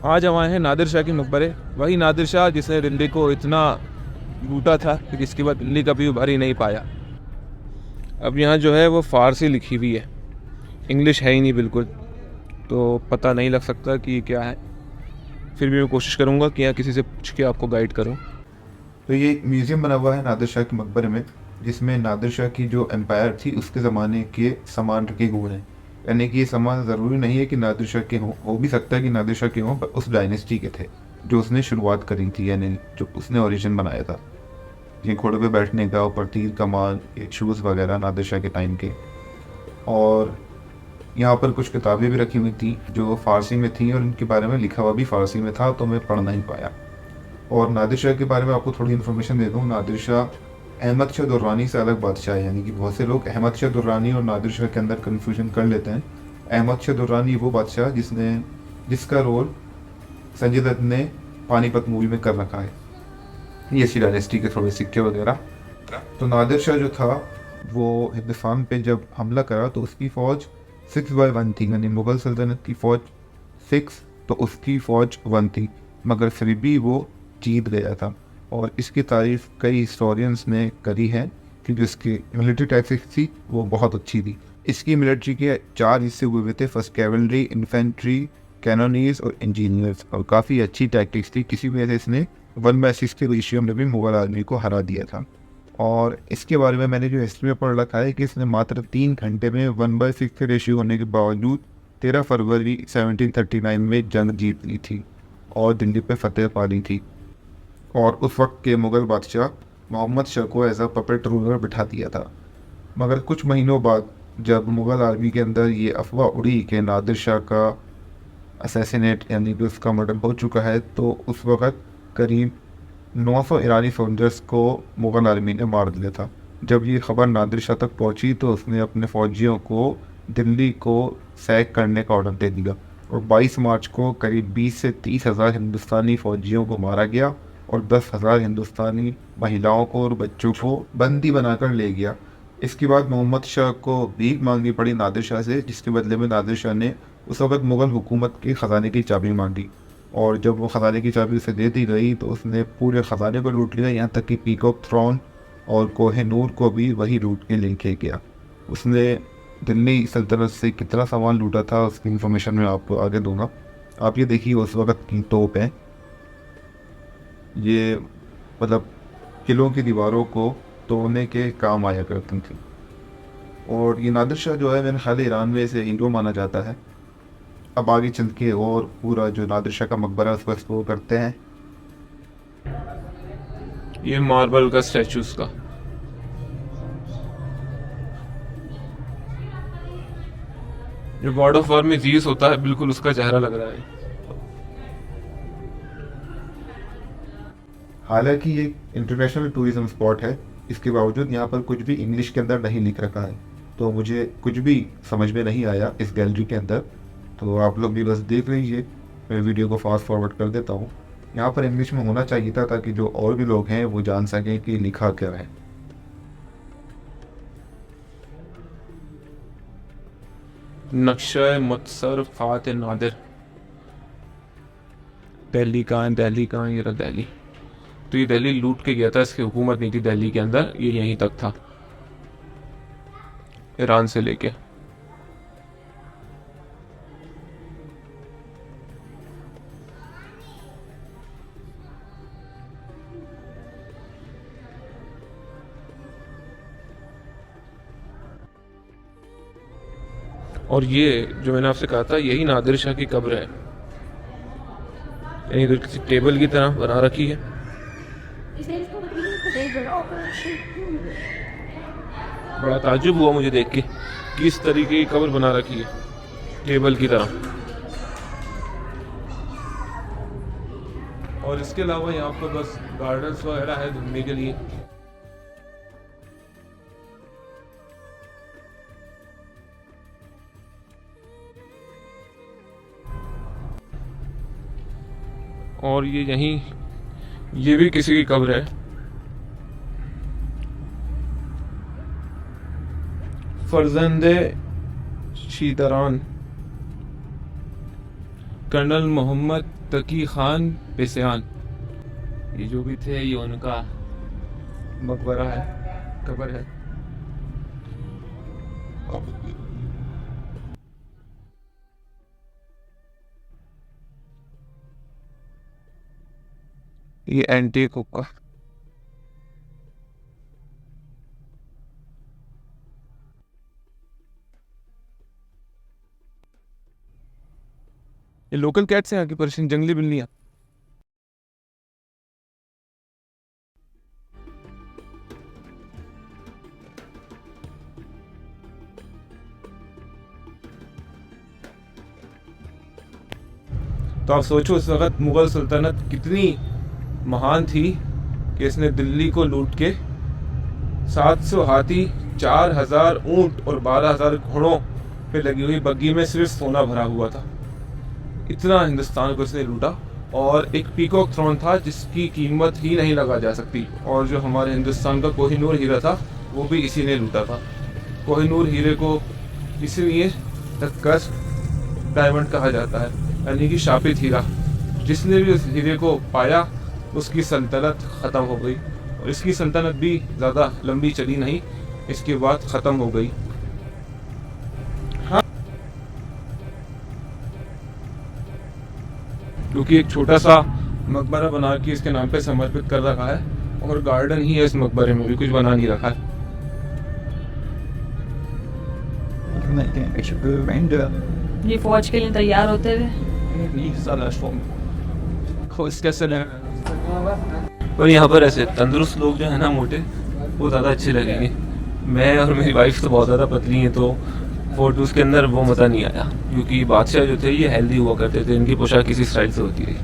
आज हम आए हैं नादिर शाह के मकबरे। वही नादिर शाह जिसने दिल्ली को इतना लूटा था कि जिसके बाद दिल्ली कभी उभर ही नहीं पाया। अब यहाँ जो है वो फ़ारसी लिखी हुई है, इंग्लिश है ही नहीं बिल्कुल, तो पता नहीं लग सकता कि ये क्या है। फिर भी मैं कोशिश करूँगा कि यहाँ किसी से पूछ के आपको गाइड करूँ। तो ये एक म्यूज़ियम बना हुआ है नादिर शाह के मकबरे में, जिसमें नादिर शाह की जो एम्पायर थी उसके ज़माने के सामान रखे हुए हैं। यानी कि ये सामान ज़रूरी नहीं है कि नादिर शाह के हों, हो भी सकता है कि नादिर शाह के हों, पर उस डायनेस्टी के थे जो उसने शुरुआत करी थी, यानी जो उसने ओरिजिन बनाया था। ये घोड़े पे बैठने का, ऊपर तीर कमान, ये शूज़ वगैरह नादिर शाह के टाइम के। और यहाँ पर कुछ किताबें भी रखी हुई थी जो फ़ारसी में थी, और इनके बारे में लिखा हुआ भी फ़ारसी में था, तो मैं पढ़ नहीं पाया। और नादिर शाह के बारे में आपको थोड़ी इन्फॉर्मेशन दे दूँ। नादिर शाह अहमद शाह दुर्रानी से अलग बादशाह है, यानी कि बहुत से लोग अहमद शाह दुर्रानी और नादिर शाह के अंदर कन्फ्यूजन कर लेते हैं। अहमद शाह दुर्रानी वो बादशाह जिसका रोल संजय दत्त ने पानीपत मूवी में कर रखा है। ये इसी डायनेस्टी के थोड़े सिक्के वगैरह। तो नादिर शाह जो था वो हिंदुस्तान पे जब हमला करा तो उसकी फ़ौज 6/1 थी, यानी मुग़ल सल्तनत की फ़ौज 6 तो उसकी फ़ौज 1 थी, मगर फिर भी वो जीत गया था। और इसकी तारीफ कई हिस्टोरियंस ने करी है कि जो इसकी मिलिट्री टैक्टिक्स थी वो बहुत अच्छी थी। इसकी मिलिट्री के 4 हिस्से हुए हुए थे, फर्स्ट कैवलरी, इन्फेंट्री, कैनोनीज और इंजीनियर्स, और काफ़ी अच्छी टैक्टिक्स थी। किसी वजह से इसने 1/6 के रेशियो में भी मुग़ल आर्मी को हरा दिया था। और इसके बारे में मैंने जो हिस्ट्री में पढ़ रखा है कि इसने मात्र 3 घंटे में 1/6 के रेशियो होने के बावजूद 13 फरवरी 1739 में जंग जीत ली थी और दिल्ली पे फतेह पा ली थी। और उस वक्त के मुग़ल बादशाह मोहम्मद शाह को एज अ पपेट रूलर बिठा दिया था। मगर कुछ महीनों बाद जब मुग़ल आर्मी के अंदर ये अफवाह उड़ी कि नादिर शाह का असैसिनेट यानी कि उसका मर्डर हो चुका है, तो उस वक़्त करीब 900 ईरानी सोल्जर्स को मुग़ल आर्मी ने मार दिया था। जब ये ख़बर नादिर शाह तक पहुंची तो उसने अपने फ़ौजियों को दिल्ली को सैक करने का ऑर्डर दे दिया, और 22 मार्च को करीब 20 से 30 हज़ार हिंदुस्तानी फ़ौजियों को मारा गया और 10,000 हिंदुस्तानी महिलाओं को और बच्चों को बंदी बनाकर ले गया। इसके बाद मोहम्मद शाह को भीख मांगनी पड़ी नादिर शाह से, जिसके बदले में नादिर शाह ने उस वक़्त मुग़ल हुकूमत के ख़जाने की चाबी मांगी। और जब वो ख़जाने की चाबी उसे दे दी गई तो उसने पूरे ख़जाने को लूट लिया, यहाँ तक कि पीकॉक थ्रोन और कोहिनूर को भी वही लूट के लेके गया। उसने दिल्ली सल्तनत से कितना सामान लूटा था उसकी इन्फॉर्मेशन मैं आपको आगे दूंगा। आप ये देखिए उस वक़्त की तोप है, ये मतलब किलों की दीवारों को तोड़ने के काम आया करती थी। और ये नादिर शाह जो है मेरे ख्याल ईरान में इसे हिंदू माना जाता है। अब आगे चल के और पूरा जो नादिर शाह का मकबरा है उसको एक्सप्लोर करते हैं। ये मार्बल का स्टैचूज का, जो गॉड ऑफ वॉर में जीस होता है बिल्कुल उसका चेहरा लग रहा है। हालांकि ये इंटरनेशनल टूरिज्म स्पॉट है, इसके बावजूद यहाँ पर कुछ भी इंग्लिश के अंदर नहीं लिख रखा है, तो मुझे कुछ भी समझ में नहीं आया इस गैलरी के अंदर। तो आप लोग भी बस देख लीजिए, मैं वीडियो को फास्ट फॉरवर्ड कर देता हूँ। यहाँ पर इंग्लिश में होना चाहिए था ताकि जो और भी लोग हैं वो जान सकें कि लिखा क्या है। नक्शा मुत्सर फात नादिर। दिल्ली कहाँ है, दिल्ली कहाँ है, ये रहा दिल्ली। तो ये दिल्ली लूट के गया था, इसकी हुकूमत नहीं थी दिल्ली के अंदर, ये यहीं तक था ईरान से लेके। और ये जो मैंने आपसे कहा था यही नादिर शाह की कब्र है, यानी तो किसी टेबल की तरह बना रखी है। बड़ा ताज्जुब हुआ मुझे देख के कि इस तरीके की कब्र बना रखी है टेबल की तरह। और इसके अलावा यहाँ पर बस गार्डन्स वगैरह है घूमने के लिए। और ये यहीं, ये भी किसी की कब्र है। फर्जंदे शीदरान कर्नल मोहम्मद तकी खान पेसियान, ये जो भी थे ये उनका मकबरा है, कब्र है। ये एंटीक हुक्का, ये लोकल कैट्स हैं यहाँ की, पर्शियन जंगली बिल्लियाँ। तो आप सोचो उस वक्त मुगल सल्तनत कितनी महान थी कि इसने दिल्ली को लूट के 700 हाथी, 4000 ऊंट और 12000 घोड़ों पे लगी हुई बग्गी में सिर्फ सोना भरा हुआ था। इतना हिंदुस्तान को इसने लूटा। और एक पीकॉक थ्रोन था जिसकी कीमत ही नहीं लगा जा सकती। और जो हमारे हिंदुस्तान का कोहिनूर हीरा था वो भी इसी ने लूटा था। कोहिनूर हीरे को इसीलिए द कर्स्ड डायमंड कहा जाता है, यानी कि शापित हीरा। जिसने भी उस हीरे को पाया उसकी सल्तनत ख़त्म हो गई। और इसकी सल्तनत भी ज़्यादा लंबी चली नहीं, इसके बाद ख़त्म हो गई। हाँ, क्योंकि एक छोटा सा मकबरा बना के इसके नाम पे समर्पित कर रखा है और गार्डन ही है इस मकबरे में, भी कुछ बना नहीं रखा है। ये फौज के लिए तैयार होते हुए। और यहाँ पर ऐसे तंदुरुस्त लोग जो है ना, मोटे, वो ज़्यादा अच्छे लगेंगे। मैं और मेरी वाइफ तो बहुत ज़्यादा पतली हैं, तो फोटोज़ के अंदर वो मज़ा नहीं आया। क्योंकि बादशाह जो थे ये हेल्दी हुआ करते थे, इनकी पोशाक किसी स्टाइल से होती है।